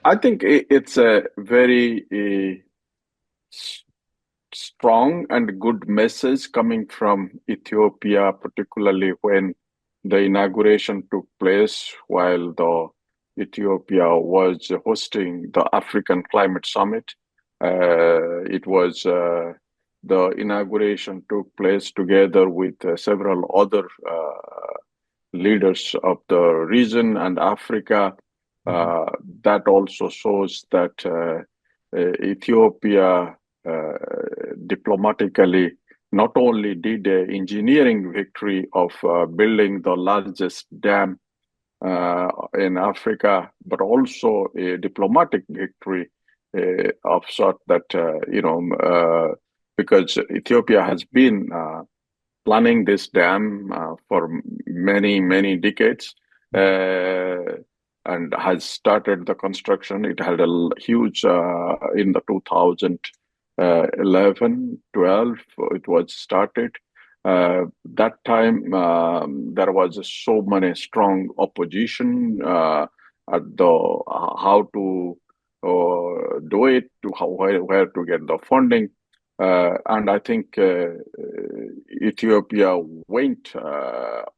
I think it's a very s- strong and good message coming from Ethiopia, particularly when the inauguration took place while the Ethiopia was hosting the African Climate Summit. It was the inauguration took place together with several other leaders of the region and Africa. Mhm. Uh, that also shows that Ethiopia uh, diplomatically not only did an engineering victory of building the largest dam in Africa, but also a diplomatic victory of sort that, because Ethiopia has been planning this dam for many, many decades Mhm. and has started the construction. It had a huge, in the 2011, 12, it was started. That time, there was so many strong opposition at the how to do it, to how where to get the funding. And I think Ethiopia went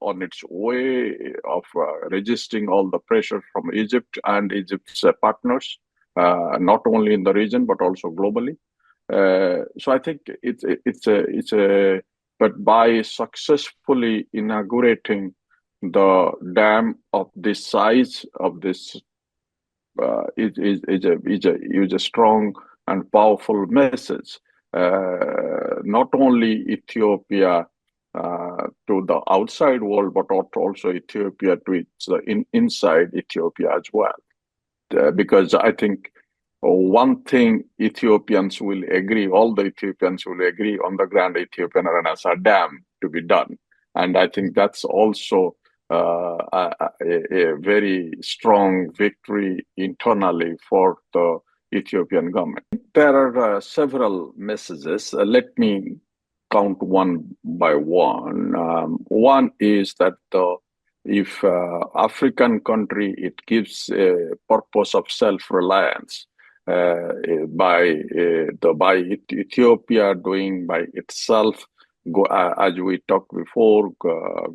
on its way of resisting all the pressure from Egypt and Egypt's partners, not only in the region but also globally. So I think it's a but by successfully inaugurating the dam of this size of this is a strong and powerful message. Not only Ethiopia to the outside world, but also Ethiopia to its inside Ethiopia as well. Because I think one thing Ethiopians will agree, all the Ethiopians will agree on the Grand Ethiopian Renaissance Dam to be done. And I think that's also a very strong victory internally for the Ethiopian government. There are several messages. Let me count one by one. One is that if African country, it gives a purpose of self-reliance by Ethiopia doing by itself, as we talked before,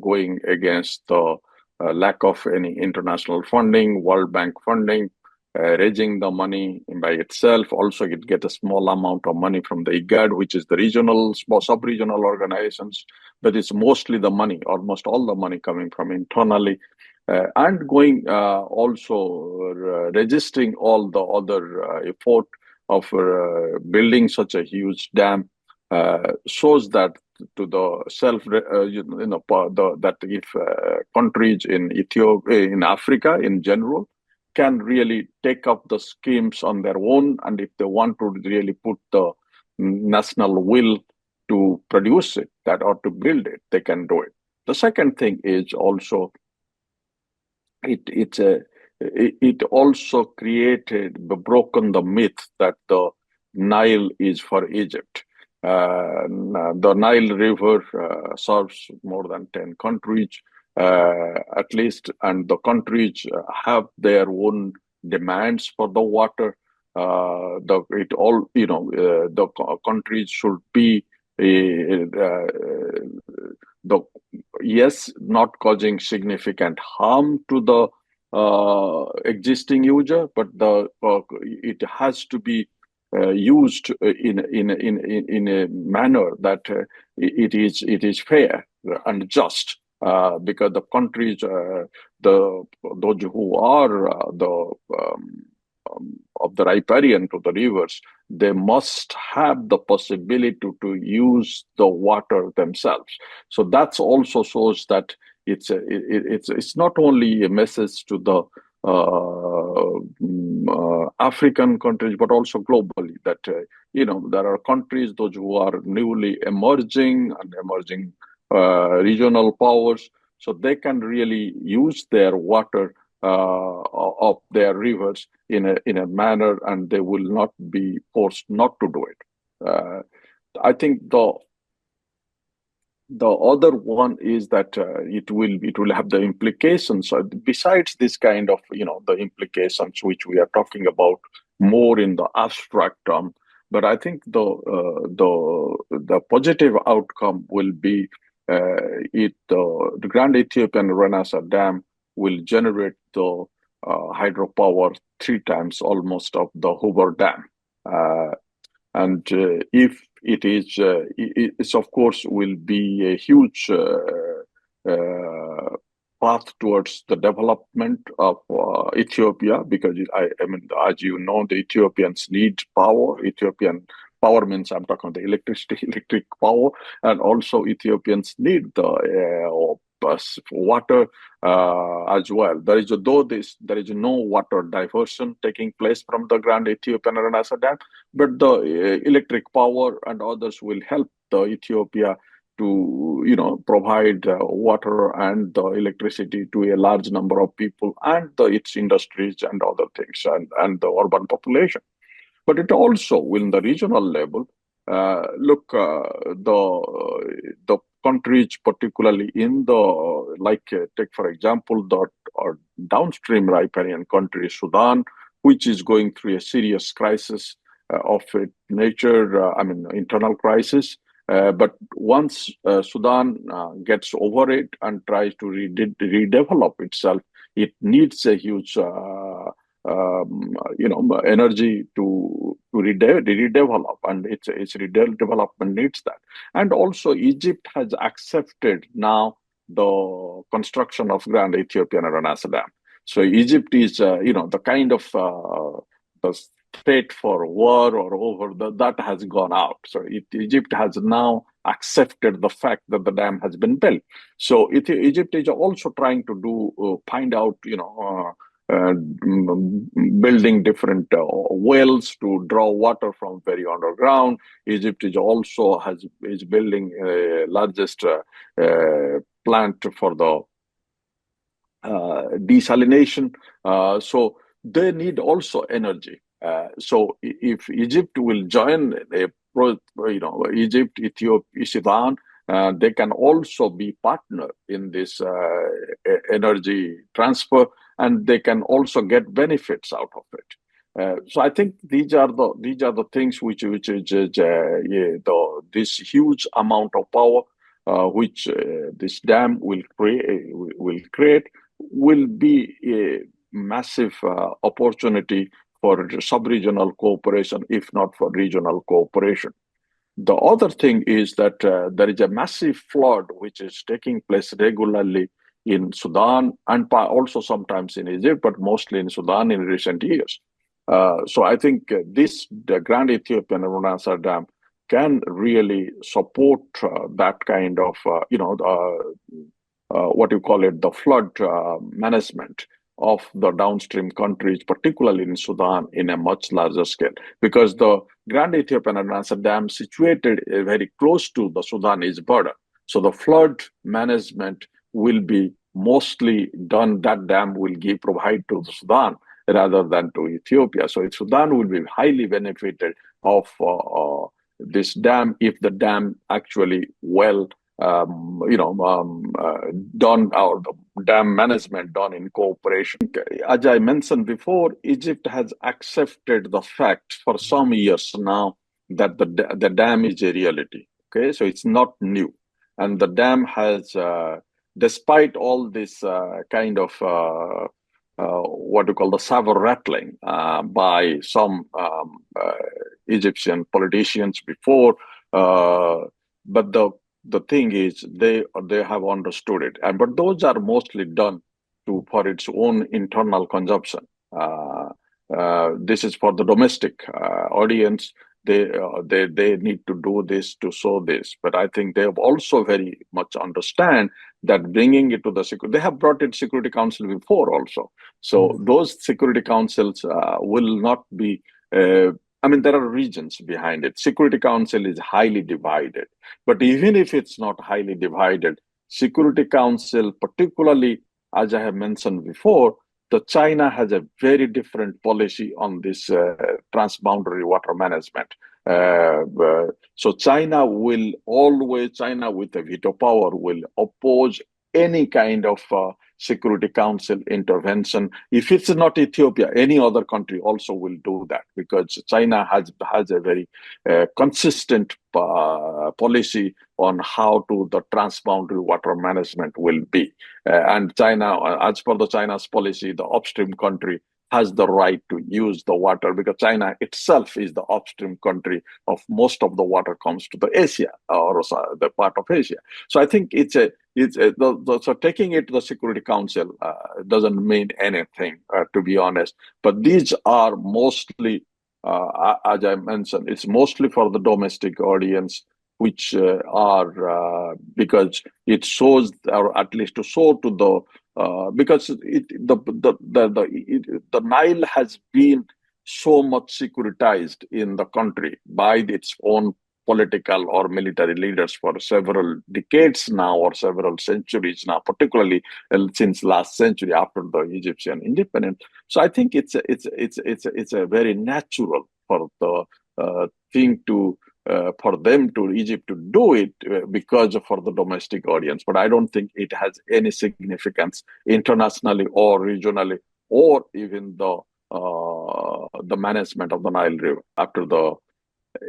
going against the lack of any international funding, World Bank funding, raising the money by itself. Also, it get a small amount of money from the IGAD, which is the regional, small sub-regional organizations, but it's mostly the money, almost all the money coming from internally, and going also registering all the other effort of building such a huge dam shows that to the that if countries in Ethiopia, in Africa in general, can really take up the schemes on their own, and if they want to really put the national will to produce it, that or to build it, they can do it. The second thing is also it it also created broken the myth that the Nile is for Egypt. The Nile River serves more than 10 countries, at least, and the countries have their own demands for the water. The countries should be the yes, not causing significant harm to the existing user, but it has to be used in a manner that it is fair and just. Because the countries, those who are of the riparian to the rivers, they must have the possibility to use the water themselves. So that's also shows that it's not only a message to the African countries, but also globally that there are countries those who are newly emerging and emerging regional powers, so they can really use their water of their rivers in a manner, and they will not be forced not to do it. I think The other one is that it will have the implications. Besides this kind of the implications which we are talking about more in the abstract term, but I think the positive outcome will be the Grand Ethiopian Renaissance Dam will generate the hydropower 3 times almost of the Hoover Dam. And if it is, it's of course will be a huge path towards the development of Ethiopia, because I mean, as you know, the Ethiopians need power. Ethiopian power means I'm talking about the electric power, and also Ethiopians need the water as well. There is no water diversion taking place from the Grand Ethiopian Renaissance Dam, but the electric power and others will help the Ethiopia to provide water and the electricity to a large number of people and its industries and other things and the urban population. But it also will, in the regional level, the countries, particularly in take for example the downstream riparian country Sudan, which is going through a serious crisis of nature, I mean internal crisis. But once Sudan gets over it and tries to redevelop itself, it needs a huge energy to redevelop, and its redevelopment needs that. And also Egypt has accepted now the construction of Grand Ethiopian Renaissance Dam. So Egypt is the kind of the threat for war or over that has gone out. So Egypt has now accepted the fact that the dam has been built. So Egypt is also trying to find out building different wells to draw water from very underground. Egypt is also is building largest plant for the desalination. So they need also energy. So if Egypt will join Egypt, Ethiopia, Sudan, they can also be partner in this energy transfer, and they can also get benefits out of it. So I think these are the things which is this huge amount of power which this dam will create will be a massive opportunity for sub-regional cooperation, if not for regional cooperation. The other thing is that there is a massive flood which is taking place regularly in Sudan and also sometimes in Egypt, but mostly in Sudan in recent years. So I think the Grand Ethiopian Renaissance Dam can really support that kind of, what you call it, the flood management of the downstream countries, particularly in Sudan, in a much larger scale, because the Grand Ethiopian Renaissance Dam situated very close to the Sudanese border. So the flood management will be mostly done, that dam will provide to Sudan rather than to Ethiopia. So Sudan will be highly benefited of this dam if the dam actually done, or the dam management done in cooperation. As I mentioned before, Egypt has accepted the fact for some years now that the dam is a reality. Okay, so it's not new, and the dam has, despite all this kind of what you call the saber rattling by some Egyptian politicians before, but the thing is, they have understood it, but those are mostly done for its own internal consumption. This is for the domestic audience. They need to do this to show this, but I think they have also very much understand that bringing it to the Security, they have brought it Security Council before also. So those Security Councils will not be. I mean, there are reasons behind it. Security Council is highly divided. But even if it's not highly divided, Security Council, particularly, as I have mentioned before, China has a very different policy on this transboundary water management. So China with a veto power, will oppose any kind of Security Council intervention. If it's not Ethiopia, any other country also will do that, because China has a very consistent policy on how the transboundary water management will be. And China, as per the China's policy, the upstream country has the right to use the water, because China itself is the upstream country of most of the water comes to the Asia, or the part of Asia. So I think so taking it to the Security Council doesn't mean anything, to be honest. But these are mostly, as I mentioned, it's mostly for the domestic audience, which because it shows, or at least to show to the because the Nile has been so much securitized in the country by its own political or military leaders for several decades now, or several centuries now, particularly since last century after the Egyptian independence. So I think it's a very natural for the thing to for them to Egypt to do it because for the domestic audience. But I don't think it has any significance internationally or regionally, or even the management of the Nile River after the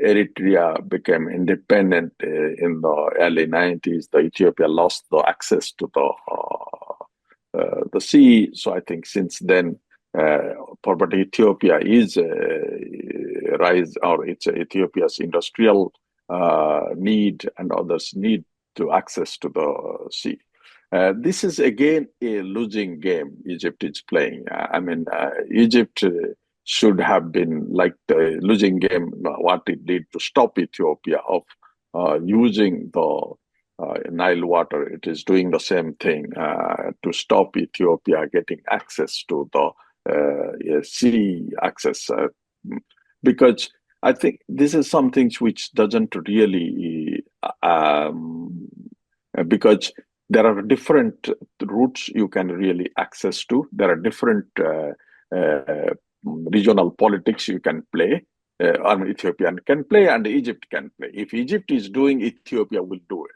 Eritrea became independent in the early 90s. The Ethiopia lost the access to the sea. So I think since then, but Ethiopia is rise, or it's Ethiopia's industrial need and others need to access to the sea. This is again a losing game Egypt is playing. I mean, Egypt should have been like the losing game, what it did to stop Ethiopia of using the Nile water. It is doing the same thing to stop Ethiopia getting access to the sea access, because I think this is something which doesn't really, because there are different routes you can really access to. There are different regional politics you can play. Ethiopian can play and Egypt can play. If Egypt is doing, Ethiopia will do it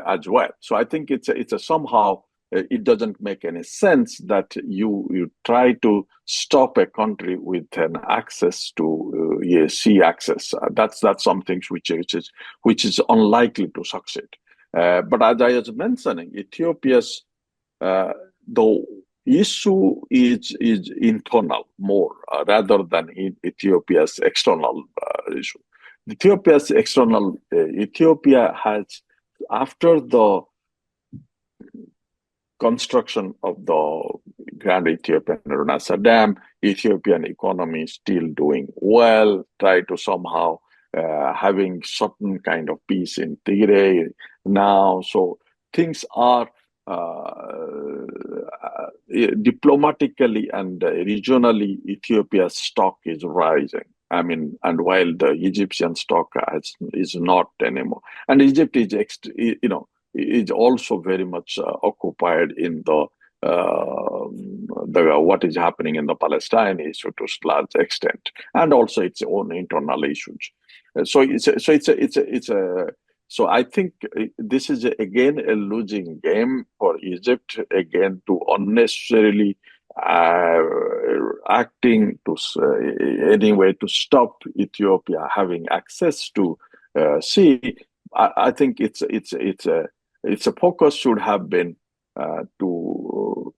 as well. So I think it's a somehow it doesn't make any sense that you try to stop a country with an access to sea access. That's something which is unlikely to succeed. But as I was mentioning, Ethiopia's the issue is internal more rather than in Ethiopia's external issue. Ethiopia has, after the construction of the Grand Ethiopian Renaissance Dam, Ethiopian economy is still doing well, try to somehow having certain kind of peace in Tigray now. So things are diplomatically and regionally, Ethiopia's stock is rising. I mean, and while the Egyptian stock is not anymore, and Egypt is is also very much occupied in the what is happening in the Palestine issue to a large extent, and also its own internal issues. So I think this is again a losing game for Egypt, again to unnecessarily acting to anyway to stop Ethiopia having access to sea. I think its a focus should have been to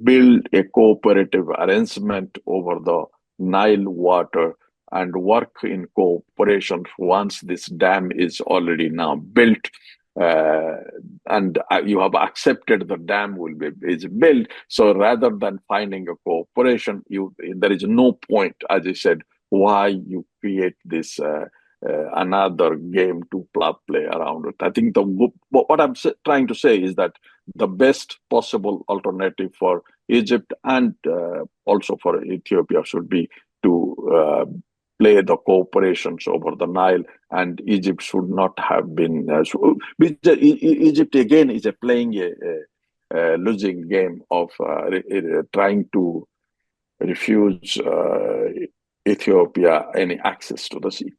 build a cooperative arrangement over the Nile water and work in cooperation once this dam is already now built, and you have accepted the dam is built. So rather than finding a cooperation, there is no point, as I said, why you create this another game to play around it. I think what I'm trying to say is that the best possible alternative for Egypt and also for Ethiopia should be to play the cooperations over the Nile, and Egypt should not have been. Egypt again is playing a losing game of trying to refuse Ethiopia any access to the sea.